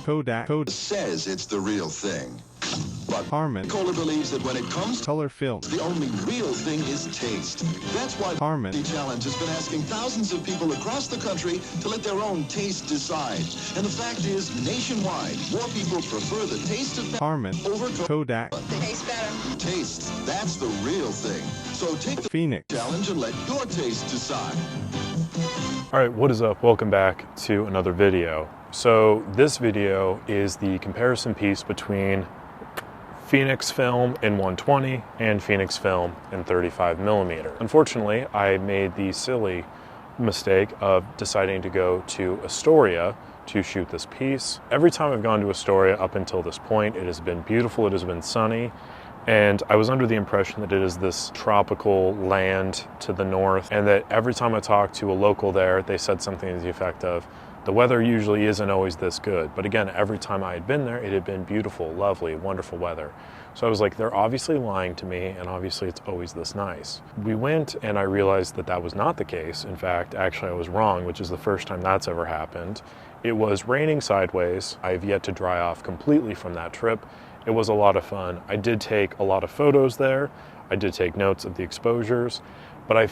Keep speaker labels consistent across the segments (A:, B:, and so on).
A: Kodak
B: says it's the real thing. But
A: Harman
B: Kohler believes that when it comes to
A: color film.
B: the only real thing is taste. That's why
A: Harman
B: the challenge has been asking thousands of people across the country to let their own taste decide. And the fact is, nationwide, more people prefer the taste of
A: Harman
B: over
A: Kodak
C: Tastes better.
B: taste. That's the real thing. So take the
A: Phoenix.
B: challenge and let your taste decide.
D: All right, what is up? Welcome back to another video. So this video is the comparison piece between Phoenix film in 120 and Phoenix film in 35mm. Unfortunately, I made the silly mistake of deciding to go to Astoria to shoot this piece. Every time I've gone to Astoria up until this point, it has been beautiful, it has been sunny, and I was under the impression that it is this tropical land to the north, and that every time I talked to a local there, they said something to the effect of, the weather usually isn't always this good. But again, every time I had been there, it had been beautiful, lovely, wonderful weather. So I was like, they're obviously lying to me, and obviously it's always this nice. We went, and I realized that that was not the case. In fact, actually I was wrong, which is the first time that's ever happened. It was raining sideways. I have yet to dry off completely from that trip. It was a lot of fun. I did take a lot of photos there. I did take notes of the exposures, but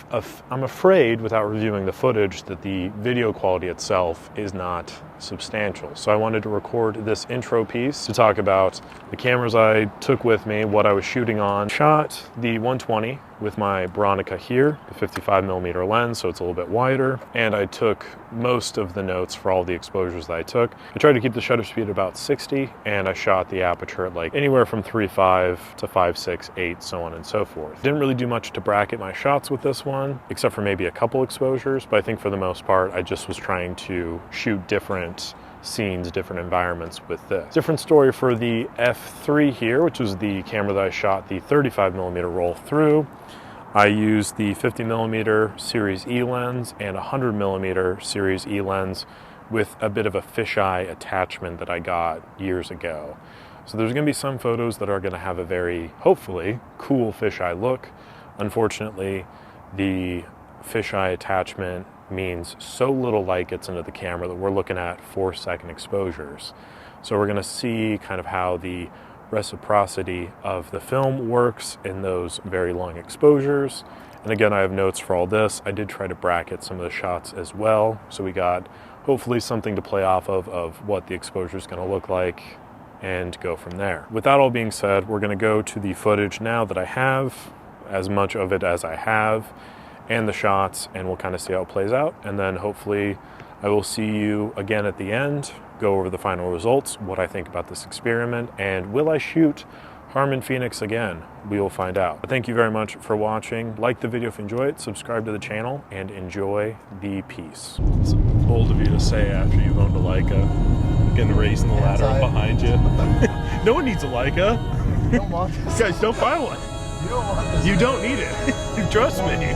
D: I'm afraid, without reviewing the footage, that the video quality itself is not substantial. So I wanted to record this intro piece to talk about the cameras I took with me, what I was shooting on. Shot the 120 with my Bronco here, the 55mm lens, so it's a little bit wider, and I took most of the notes for all the exposures that I took. I tried to keep the shutter speed at about 60, and I shot the aperture at like anywhere from 3.5 to 5.6, 8, so on and so forth. Didn't really do much to bracket my shots with this one, except for maybe a couple exposures, but I think for the most part, I just was trying to shoot different scenes, different environments with this. Different story for the F3 here, which was the camera that I shot the 35mm roll through. I used the 50mm Series E lens and 100mm Series E lens with a bit of a fisheye attachment that I got years ago. So there's going to be some photos that are going to have a very, hopefully, cool fisheye look. Unfortunately, the fisheye attachment means so little light gets into the camera that we're looking at 4-second exposures. So we're going to see kind of how the reciprocity of the film works in those very long exposures. And again, I have notes for all this. I did try to bracket some of the shots as well, so we got hopefully something to play off of what the exposure is going to look like and go from there. With that all being said, we're going to go to the footage now that I have, as much of it as I have, and the shots, and we'll kind of see how it plays out. And then hopefully I will see you again at the end, go over the final results, what I think about this experiment, and will I shoot Harman Phoenix again? We will find out. But thank you very much for watching. Like the video if you enjoy it, subscribe to the channel, and enjoy the piece. It's bold of you to say after you've owned a Leica, again raising the ladder up behind you. No one needs a Leica.
E: You don't want this.
D: Guys, don't buy one.
E: You don't want this.
D: You don't need it. Trust me.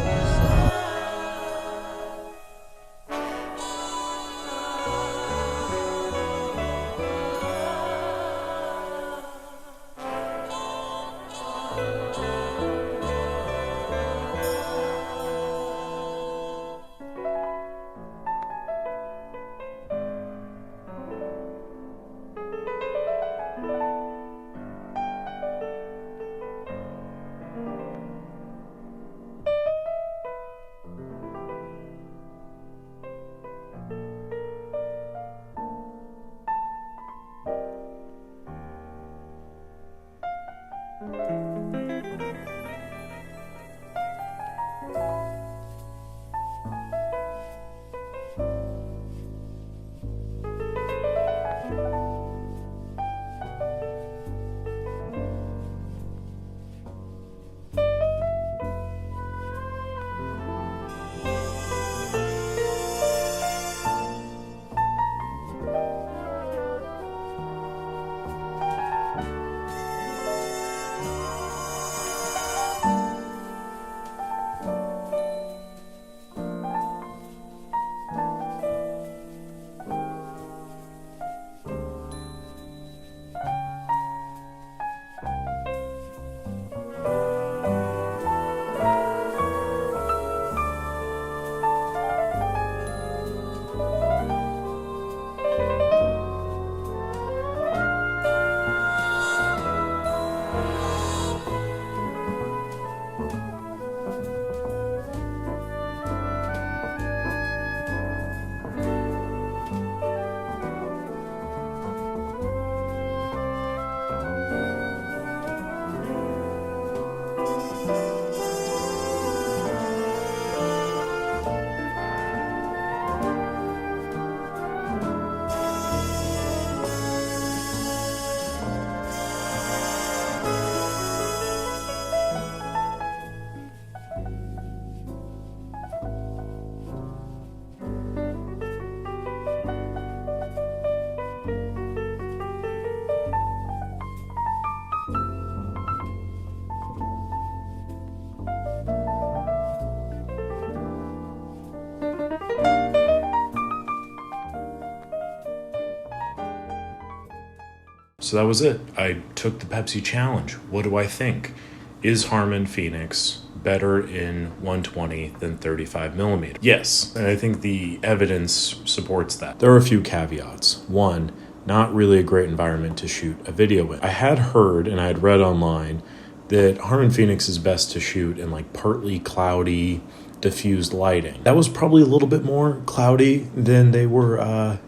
D: So that was it. I took the Pepsi challenge. What do I think? Is Harman Phoenix better in 120 than 35 millimeter? Yes, and I think the evidence supports that. There are a few caveats. One, not really a great environment to shoot a video in. I had heard and I had read online that Harman Phoenix is best to shoot in like partly cloudy, diffused lighting. That was probably a little bit more cloudy than they were,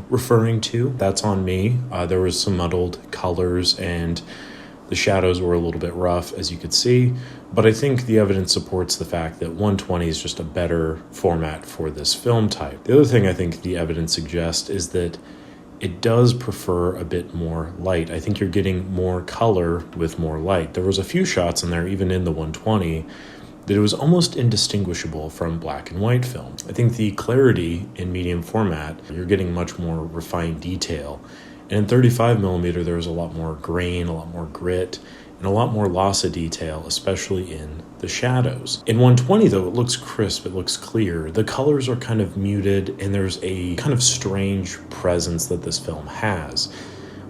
D: referring to. That's on me. There was some muddled colors and the shadows were a little bit rough, as you could see, but I think the evidence supports the fact that 120 is just a better format for this film type. The other thing I think the evidence suggests is that it does prefer a bit more light. I think you're getting more color with more light. There was a few shots in there, even in the 120, that it was almost indistinguishable from black and white film. I think the clarity in medium format, you're getting much more refined detail. And in 35 millimeter, there was a lot more grain, a lot more grit, and a lot more loss of detail, especially in the shadows. In 120, though, it looks crisp, it looks clear. The colors are kind of muted, and there's a kind of strange presence that this film has,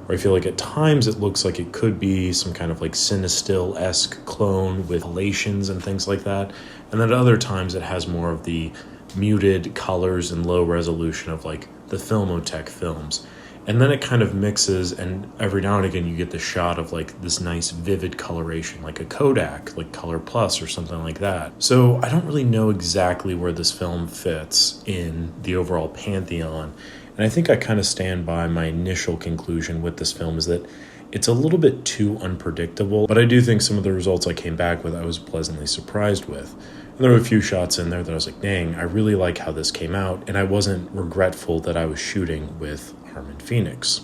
D: where I feel like at times it looks like it could be some kind of like Cinestill-esque clone with halations and things like that. And then at other times it has more of the muted colors and low resolution of like the Filmotech films. And then it kind of mixes, and every now and again you get the shot of like this nice vivid coloration, like a Kodak, like Color Plus or something like that. So I don't really know exactly where this film fits in the overall pantheon. And I think I kind of stand by my initial conclusion with this film is that it's a little bit too unpredictable, but I do think some of the results I came back with I was pleasantly surprised with. And there were a few shots in there that I was like, dang, I really like how this came out, and I wasn't regretful that I was shooting with Harman Phoenix.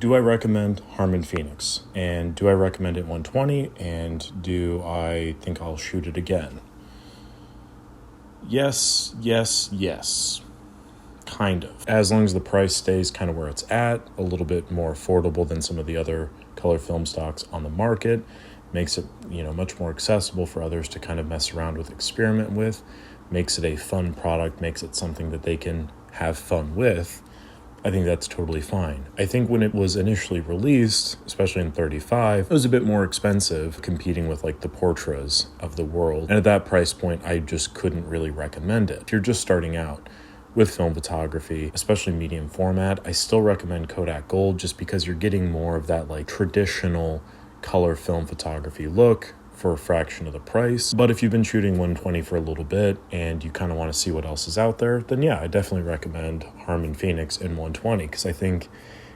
D: Do I recommend Harman Phoenix? And do I recommend it 120? And do I think I'll shoot it again? Yes, yes, yes. Kind of. As long as the price stays kind of where it's at, a little bit more affordable than some of the other color film stocks on the market, makes it, much more accessible for others to kind of mess around with, experiment with, makes it a fun product, makes it something that they can have fun with. I think that's totally fine. I think when it was initially released, especially in 35, it was a bit more expensive, competing with like the Portras of the world. And at that price point, I just couldn't really recommend it. If you're just starting out with film photography, especially medium format, I still recommend Kodak Gold just because you're getting more of that like traditional color film photography look for a fraction of the price. But if you've been shooting 120 for a little bit and you kind of want to see what else is out there, then yeah, I definitely recommend Harman Phoenix in 120 because I think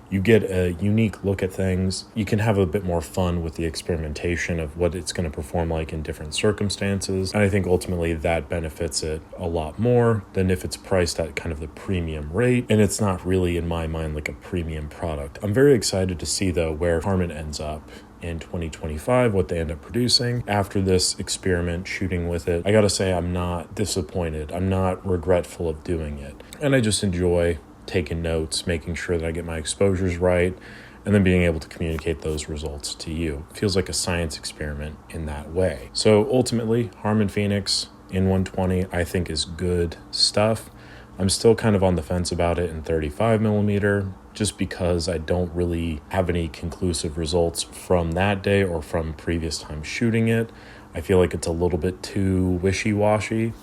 D: you get a unique look at things. You can have a bit more fun with the experimentation of what it's going to perform like in different circumstances. And I think ultimately that benefits it a lot more than if it's priced at kind of the premium rate. And it's not really, in my mind, like a premium product. I'm very excited to see, though, where Harman ends up in 2025, what they end up producing after this experiment shooting with it. I gotta say, I'm not disappointed. I'm not regretful of doing it. And I just enjoy taking notes, making sure that I get my exposures right, and then being able to communicate those results to you. It feels like a science experiment in that way. So ultimately, Harman Phoenix in 120, I think is good stuff. I'm still kind of on the fence about it in 35 millimeter, just because I don't really have any conclusive results from that day or from previous times shooting it. I feel like it's a little bit too wishy-washy.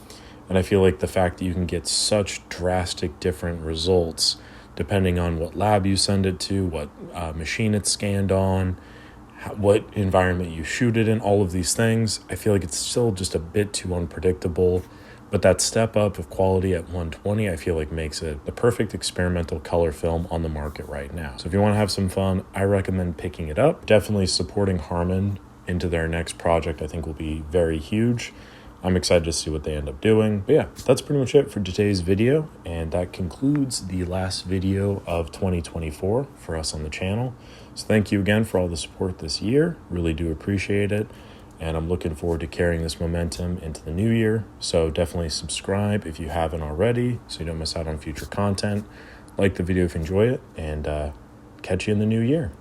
D: And I feel like the fact that you can get such drastic different results depending on what lab you send it to, what machine it's scanned on, what environment you shoot it in, all of these things, I feel like it's still just a bit too unpredictable. But that step up of quality at 120, I feel like makes it the perfect experimental color film on the market right now. So if you want to have some fun, I recommend picking it up. Definitely supporting Harman into their next project, I think will be very huge. I'm excited to see what they end up doing. But yeah, that's pretty much it for today's video. And that concludes the last video of 2024 for us on the channel. So thank you again for all the support this year. Really do appreciate it. And I'm looking forward to carrying this momentum into the new year. So definitely subscribe if you haven't already so you don't miss out on future content. Like the video if you enjoy it, and catch you in the new year.